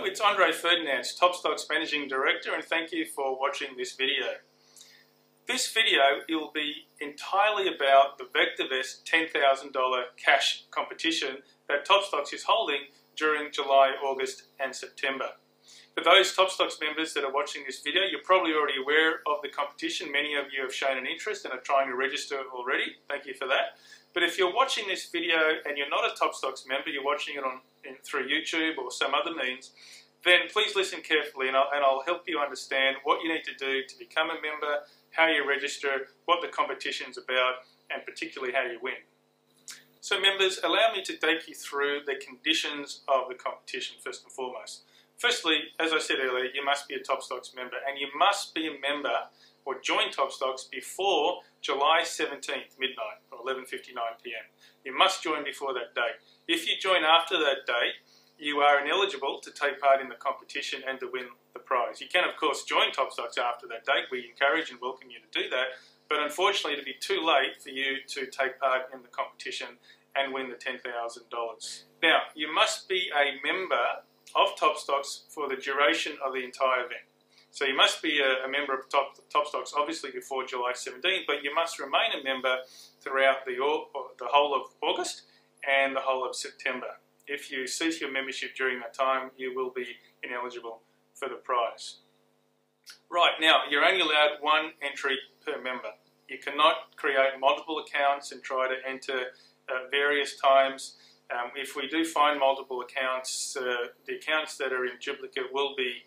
it's Andre Ferdinands, TopStocks Managing Director, and thank you for watching this video. This video will be entirely about the VectorVest $10,000 cash competition that TopStocks is holding during July, August and September. For those TopStocks members that are watching this video, you're probably already aware of the competition. Many of you have shown an interest and are trying to register already. Thank you for that. But if you're watching this video and you're not a TopStocks member, you're watching it through YouTube or some other means, then please listen carefully and I'll help you understand what you need to do to become a member, how you register, what the competition's about, and particularly how you win. So members, allow me to take you through the conditions of the competition first and foremost. Firstly, as I said earlier, you must be a TopStocks member, and you must be a member or join TopStocks before July 17th, midnight, or 11:59 p.m. You must join before that date. If you join after that date, you are ineligible to take part in the competition and to win the prize. You can, of course, join TopStocks after that date. We encourage and welcome you to do that, but unfortunately, it'll be too late for you to take part in the competition and win the $10,000. Now, you must be a member of TopStocks for the duration of the entire event. So you must be a member of TopStocks obviously before July 17th, but you must remain a member throughout the whole of August and the whole of September. If you cease your membership during that time, you will be ineligible for the prize. Right, now you're only allowed one entry per member. You cannot create multiple accounts and try to enter various times. If we do find multiple accounts, the accounts that are in duplicate will be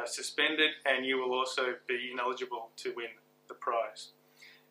suspended, and you will also be ineligible to win the prize.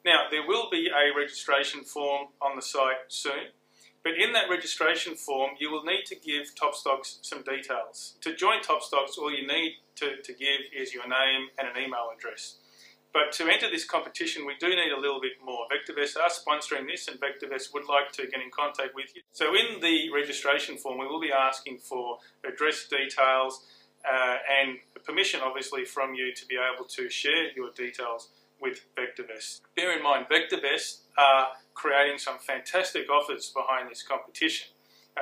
Now, there will be a registration form on the site soon, but in that registration form you will need to give TopStocks some details. To join TopStocks, all you need to give is your name and an email address. But to enter this competition, we do need a little bit more. VectorVest are sponsoring this, and VectorVest would like to get in contact with you. So in the registration form, we will be asking for address details and permission, obviously, from you to be able to share your details with VectorVest. Bear in mind, VectorVest are creating some fantastic offers behind this competition.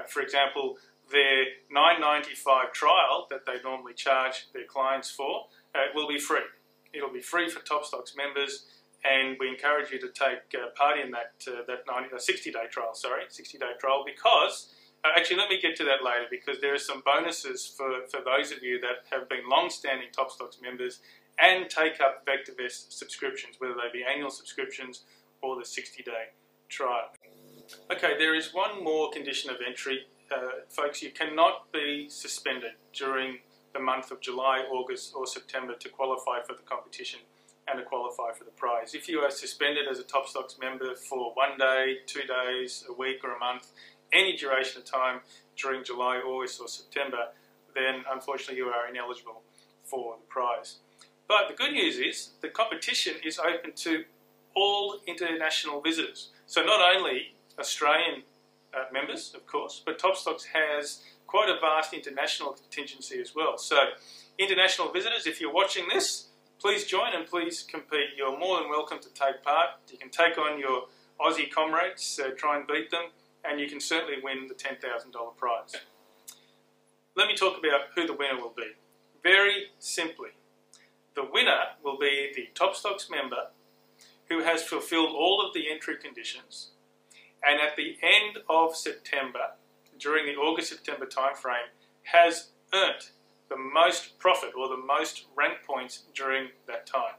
For example, their $9.95 trial that they normally charge their clients for will be free. It'll be free for TopStocks members, and we encourage you to take part in that 60-day trial, 60-day trial, because, actually let me get to that later, because there are some bonuses for those of you that have been long-standing TopStocks members and take up VectorVest subscriptions, whether they be annual subscriptions or the 60-day trial. Okay, there is one more condition of entry. Folks, you cannot be suspended during the month of July, August or September to qualify for the competition and to qualify for the prize. If you are suspended as a TopStocks member for 1 day, 2 days, a week or a month, any duration of time during July, August or September, then unfortunately you are ineligible for the prize. But the good news is the competition is open to all international visitors. So not only Australian members, of course, but TopStocks has quite a vast international contingency as well. So international visitors, if you're watching this, please join and please compete. You're more than welcome to take part. You can take on your Aussie comrades, try and beat them, and you can certainly win the $10,000 prize. Let me talk about who the winner will be. Very simply, the winner will be the TopStocks member who has fulfilled all of the entry conditions, and at the end of September, during the August-September timeframe, has earned the most profit or the most rank points during that time.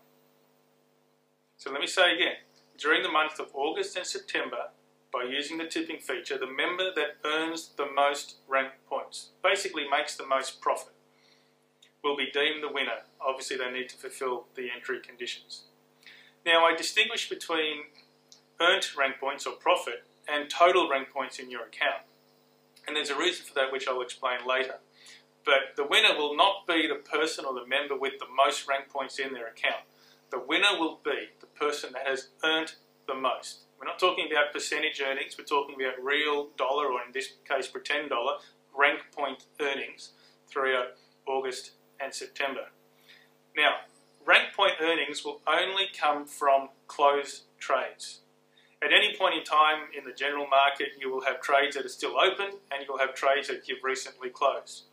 So let me say again, during the month of August and September, by using the tipping feature, the member that earns the most rank points, basically makes the most profit, will be deemed the winner. Obviously they need to fulfill the entry conditions. Now I distinguish between earned rank points or profit and total rank points in your account. And there's a reason for that which I'll explain later. But the winner will not be the person or the member with the most rank points in their account. The winner will be the person that has earned the most. We're not talking about percentage earnings, we're talking about real dollar, or in this case pretend dollar, rank point earnings throughout August and September. Now, rank point earnings will only come from closed trades. At any point in time in the general market, you will have trades that are still open and you'll have trades that you've recently closed.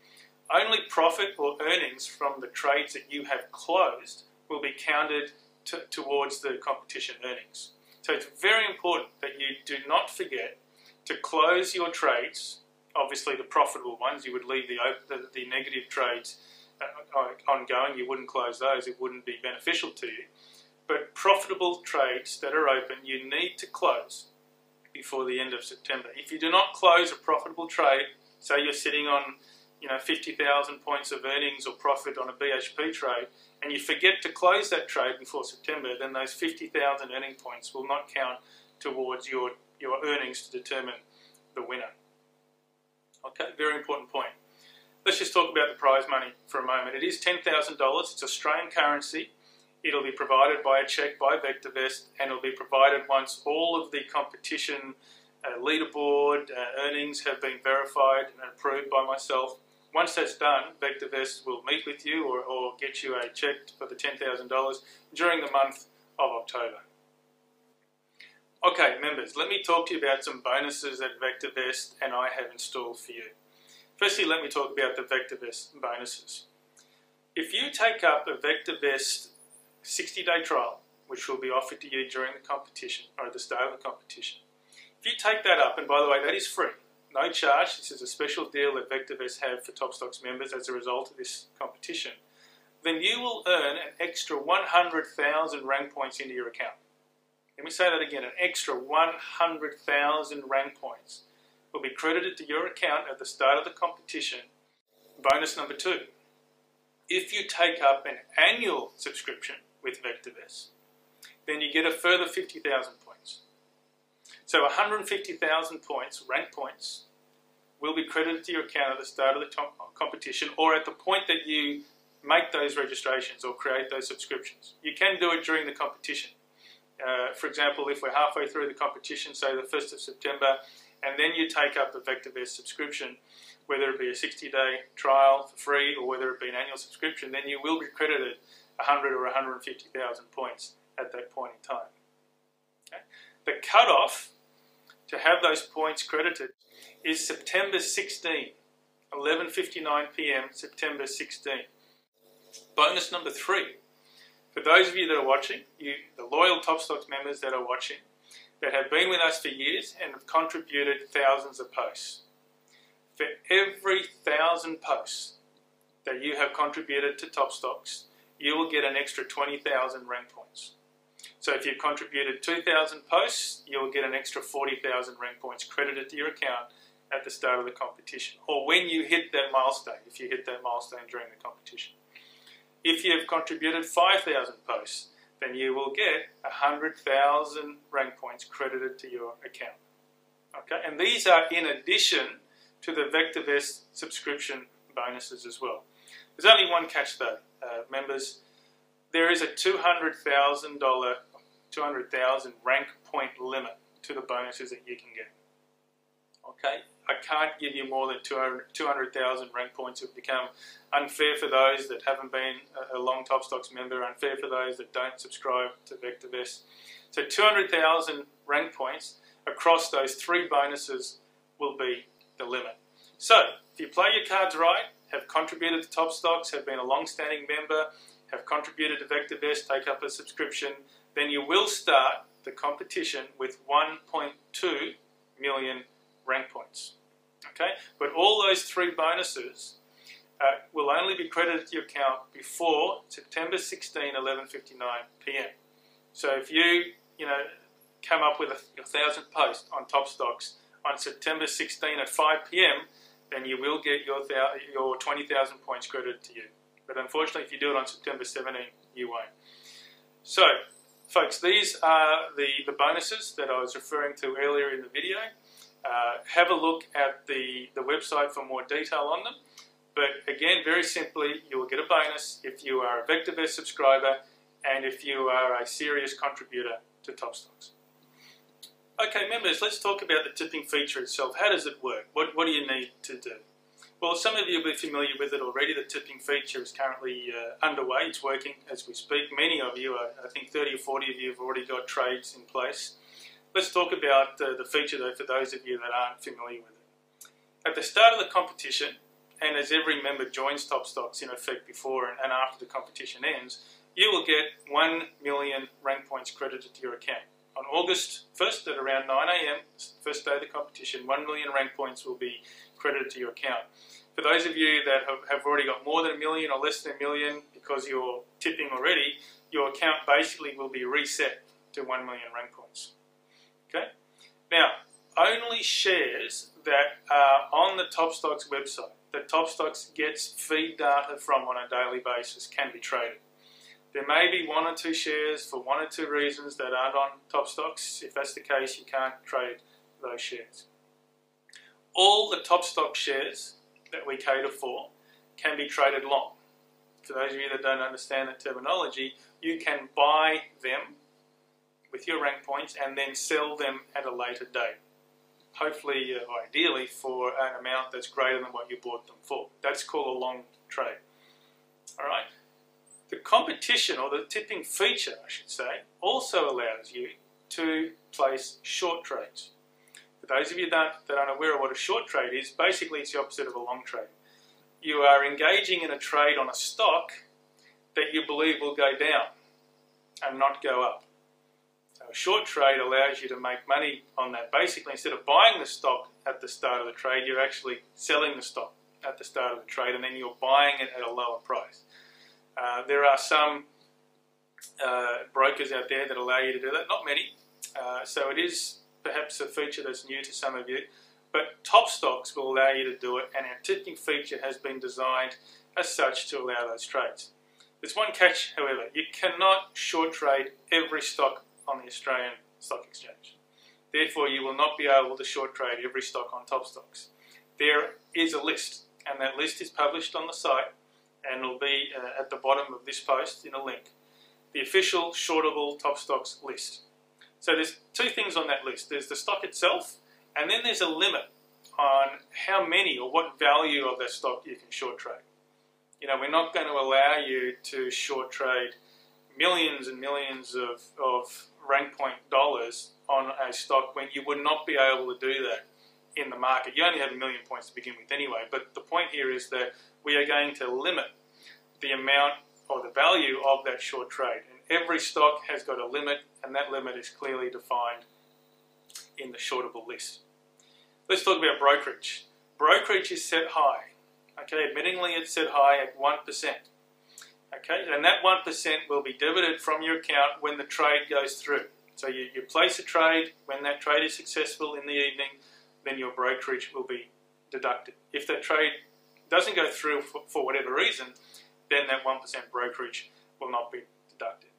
only profit or earnings from the trades that you have closed will be counted towards the competition earnings. So it's very important that you do not forget to close your trades. Obviously the profitable ones, you would leave the negative trades ongoing. You wouldn't close those, it wouldn't be beneficial to you. But profitable trades that are open, you need to close before the end of September. If you do not close a profitable trade, say you're sitting on 50,000 points of earnings or profit on a BHP trade, and you forget to close that trade before September, then those 50,000 earning points will not count towards your earnings to determine the winner. Okay, very important point. Let's just talk about the prize money for a moment. It is $10,000. It's Australian currency. It'll be provided by a cheque by VectorVest, and it'll be provided once all of the competition leaderboard earnings have been verified and approved by myself. Once that's done, VectorVest will meet with you or get you a cheque for the $10,000 during the month of October. Okay, members, let me talk to you about some bonuses that VectorVest and I have installed for you. Firstly, let me talk about the VectorVest bonuses. If you take up a VectorVest 60-day trial, which will be offered to you during the competition or at the start of the competition, if you take that up, and by the way, that is free, no charge. This is a special deal that VectorVest have for TopStocks members as a result of this competition. Then you will earn an extra 100,000 rank points into your account. Let me say that again, an extra 100,000 rank points will be credited to your account at the start of the competition. Bonus number 2. If you take up an annual subscription with VectorVest, then you get a further 50,000 points. So 150,000 points, rank points, will be credited to your account at the start of the competition or at the point that you make those registrations or create those subscriptions. You can do it during the competition. For example, if we're halfway through the competition, say the 1st of September, and then you take up a VectorVest subscription, whether it be a 60-day trial for free or whether it be an annual subscription, then you will be credited 100 or 150,000 points at that point in time. Okay? The cutoff to have those points credited is September 16, 11:59 p.m. September 16. Bonus number 3. For those of you that are watching, the loyal TopStocks members that are watching, that have been with us for years and have contributed thousands of posts. For every 1,000 posts that you have contributed to TopStocks, you will get an extra 20,000 rank points. So if you've contributed 2,000 posts, you will get an extra 40,000 rank points credited to your account at the start of the competition, or when you hit that milestone, if you hit that milestone during the competition. If you have contributed 5,000 posts, then you will get 100,000 rank points credited to your account. Okay, and these are in addition to the VectorVest subscription bonuses as well. There's only one catch though, members. There is a $200,000 rank point limit to the bonuses that you can get. Okay, I can't give you more than 200,000 rank points. It would become unfair for those that haven't been a long TopStocks member, unfair for those that don't subscribe to VectorVest. So 200,000 rank points across those 3 bonuses will be the limit. So if you play your cards right, have contributed to TopStocks, have been a long-standing member, have contributed to VectorVest, take up a subscription, then you will start the competition with 1.2 million rank points. Okay, but all those 3 bonuses will only be credited to your account before September 16, 11:59 p.m. So if you come up with 1,000 posts on TopStocks on September 16 at 5 p.m, then you will get your 20,000 points credited to you. But unfortunately, if you do it on September 17, you won't. So, folks, these are the bonuses that I was referring to earlier in the video. Have a look at the website for more detail on them. But again, very simply, you will get a bonus if you are a VectorVest subscriber and if you are a serious contributor to TopStocks. Okay, members, let's talk about the tipping feature itself. How does it work? What do you need to do? Well, some of you will be familiar with it already. The tipping feature is currently underway. It's working as we speak. Many of you, I think 30 or 40 of you, have already got trades in place. Let's talk about the feature, though, for those of you that aren't familiar with it. At the start of the competition, and as every member joins TopStocks in effect before and after the competition ends, you will get 1 million rank points credited to your account. On August 1st at around 9 AM, first day of the competition, 1 million rank points will be credited to your account. For those of you that have already got more than a million or less than a million because you're tipping already, your account basically will be reset to 1 million rank points. Okay? Now, only shares that are on the TopStocks website, that TopStocks gets feed data from on a daily basis, can be traded. There may be 1 or 2 shares for 1 or 2 reasons that aren't on TopStocks. If that's the case, you can't trade those shares. All the TopStocks shares that we cater for can be traded long. For those of you that don't understand that terminology, you can buy them with your rank points and then sell them at a later date. Hopefully, ideally, for an amount that's greater than what you bought them for. That's called a long trade. All right. The competition, or the tipping feature, I should say, also allows you to place short trades. For those of you that aren't aware of what a short trade is, basically it's the opposite of a long trade. You are engaging in a trade on a stock that you believe will go down and not go up. So a short trade allows you to make money on that. Basically, instead of buying the stock at the start of the trade, you're actually selling the stock at the start of the trade, and then you're buying it at a lower price. There are some brokers out there that allow you to do that, not many. So it is perhaps a feature that's new to some of you, but TopStocks will allow you to do it, and our tipping feature has been designed as such to allow those trades. There's one catch, however. You cannot short trade every stock on the Australian Stock Exchange. Therefore, you will not be able to short trade every stock on TopStocks. There is a list, and that list is published on the site, and will be at the bottom of this post in a link. The official shortable TopStocks list. So there's 2 things on that list. There's the stock itself, and then there's a limit on how many or what value of that stock you can short trade. You know, we're not going to allow you to short trade millions and millions of rank point dollars on a stock when you would not be able to do that in the market. You only have 1 million points to begin with anyway, but the point here is that we are going to limit the amount or the value of that short trade. And every stock has got a limit, and that limit is clearly defined in the shortable list. Let's talk about brokerage. Brokerage is set high. Okay, admittingly it's set high at 1%. Okay, and that 1% will be debited from your account when the trade goes through. So you place a trade, when that trade is successful in the evening, then your brokerage will be deducted. If that trade doesn't go through for whatever reason, then that 1% brokerage will not be deducted.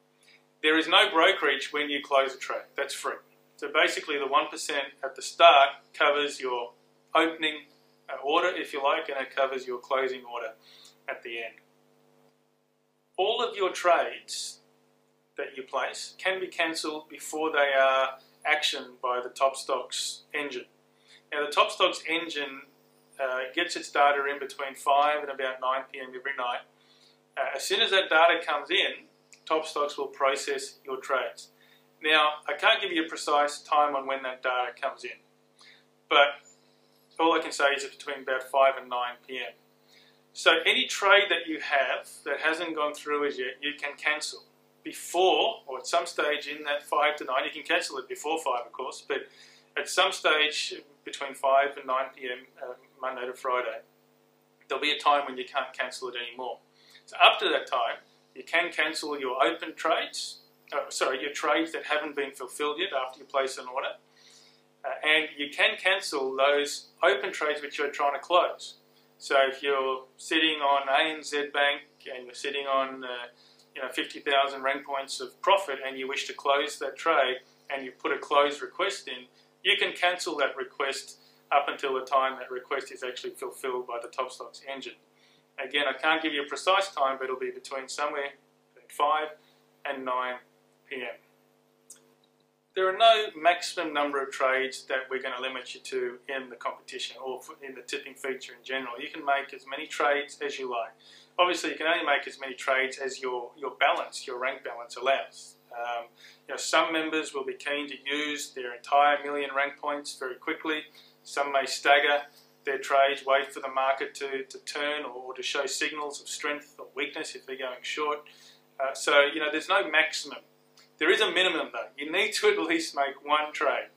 There is no brokerage when you close a trade. That's free. So basically the 1% at the start covers your opening order, if you like, and it covers your closing order at the end. All of your trades that you place can be cancelled before they are actioned by the TopStocks engine. Now the TopStocks engine gets its data in between 5 and about 9 PM every night. As soon as that data comes in, TopStocks will process your trades. Now, I can't give you a precise time on when that data comes in, but all I can say is it's between about 5 and 9 PM. So any trade that you have that hasn't gone through as yet, you can cancel before, or at some stage in that 5 to 9, you can cancel it before 5 of course, but at some stage between 5 and 9 PM, Monday to Friday, there'll be a time when you can't cancel it anymore. So up to that time, you can cancel your open trades, your trades that haven't been fulfilled yet after you place an order, and you can cancel those open trades which you're trying to close. So if you're sitting on ANZ Bank and you're sitting on 50,000 rank points of profit and you wish to close that trade and you put a close request in, you can cancel that request up until the time that request is actually fulfilled by the TopStocks engine. Again, I can't give you a precise time, but it'll be between somewhere between 5 and 9 PM. There are no maximum number of trades that we're going to limit you to in the competition or in the tipping feature in general. You can make as many trades as you like. Obviously, you can only make as many trades as your balance, your rank balance allows. Some members will be keen to use their entire 1 million rank points very quickly. Some may stagger their trades, wait for the market to turn or to show signals of strength or weakness if they're going short. So, you know, there's no maximum. There is a minimum though. You need to at least make one trade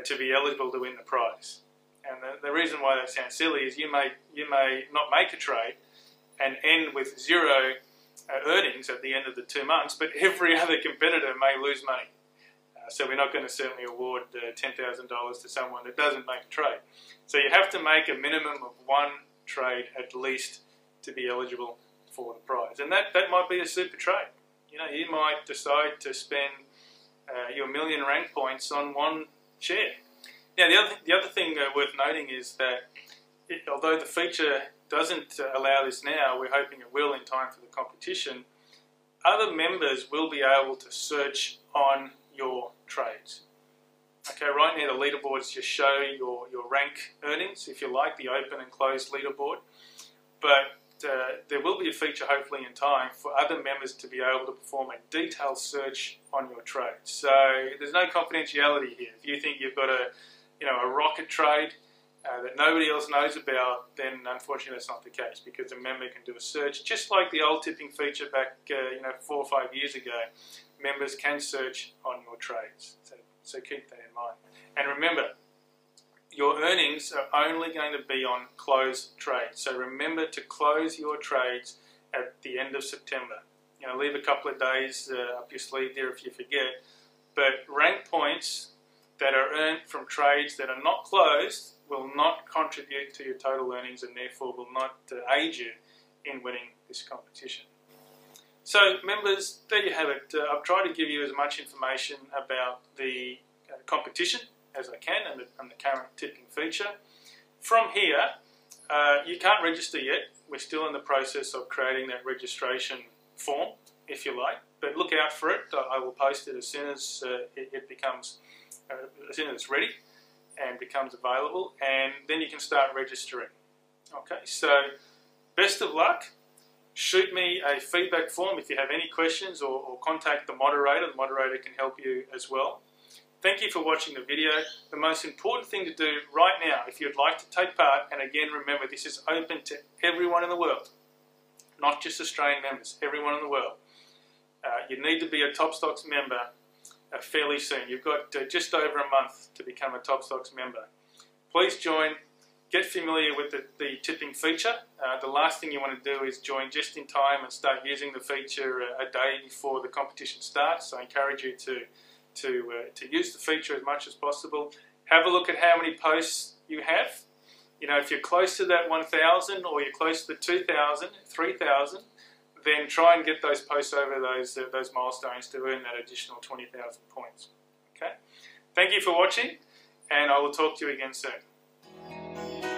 to be eligible to win the prize. And the reason why that sounds silly is you may not make a trade and end with zero earnings at the end of the 2 months, but every other competitor may lose money. So we're not going to certainly award $10,000 to someone that doesn't make a trade. So you have to make a minimum of one trade at least to be eligible for the prize. And that might be a super trade. You know, you might decide to spend your 1 million rank points on one share. Now, the other thing worth noting is that although the feature doesn't allow this now, we're hoping it will in time for the competition, other members will be able to search on your trades. Okay, right now the leaderboards just show your rank earnings, if you like, the open and closed leaderboard. But there will be a feature hopefully in time for other members to be able to perform a detailed search on your trade. So there's no confidentiality here. If you think you've got a rocket trade that nobody else knows about, then unfortunately that's not the case, because a member can do a search just like the old tipping feature back 4 or 5 years ago. Members can search on your trades. So keep that in mind. And remember, your earnings are only going to be on closed trades. So remember to close your trades at the end of September. You know, leave a couple of days up your sleeve there if you forget. But rank points that are earned from trades that are not closed will not contribute to your total earnings and therefore will not aid you in winning this competition. So members, there you have it. I've tried to give you as much information about the competition as I can and the current tipping feature. From here, you can't register yet. We're still in the process of creating that registration form, if you like. But look out for it. I will post it as soon as it becomes, as soon as it's ready and becomes available, and then you can start registering. Okay, so best of luck. Shoot me a feedback form if you have any questions, or contact the moderator. The moderator can help you as well. Thank you for watching the video. The most important thing to do right now, if you'd like to take part, and again remember this is open to everyone in the world, not just Australian members, everyone in the world. You need to be a TopStocks member fairly soon. You've got just over a month to become a TopStocks member. Please join. Get familiar with the tipping feature. The last thing you want to do is join just in time and start using the feature a day before the competition starts. So I encourage you to use the feature as much as possible. Have a look at how many posts you have. You know, if you're close to that 1,000 or you're close to the 2,000, 3,000, then try and get those posts over those milestones to earn that additional 20,000 points. Okay. Thank you for watching, and I will talk to you again soon.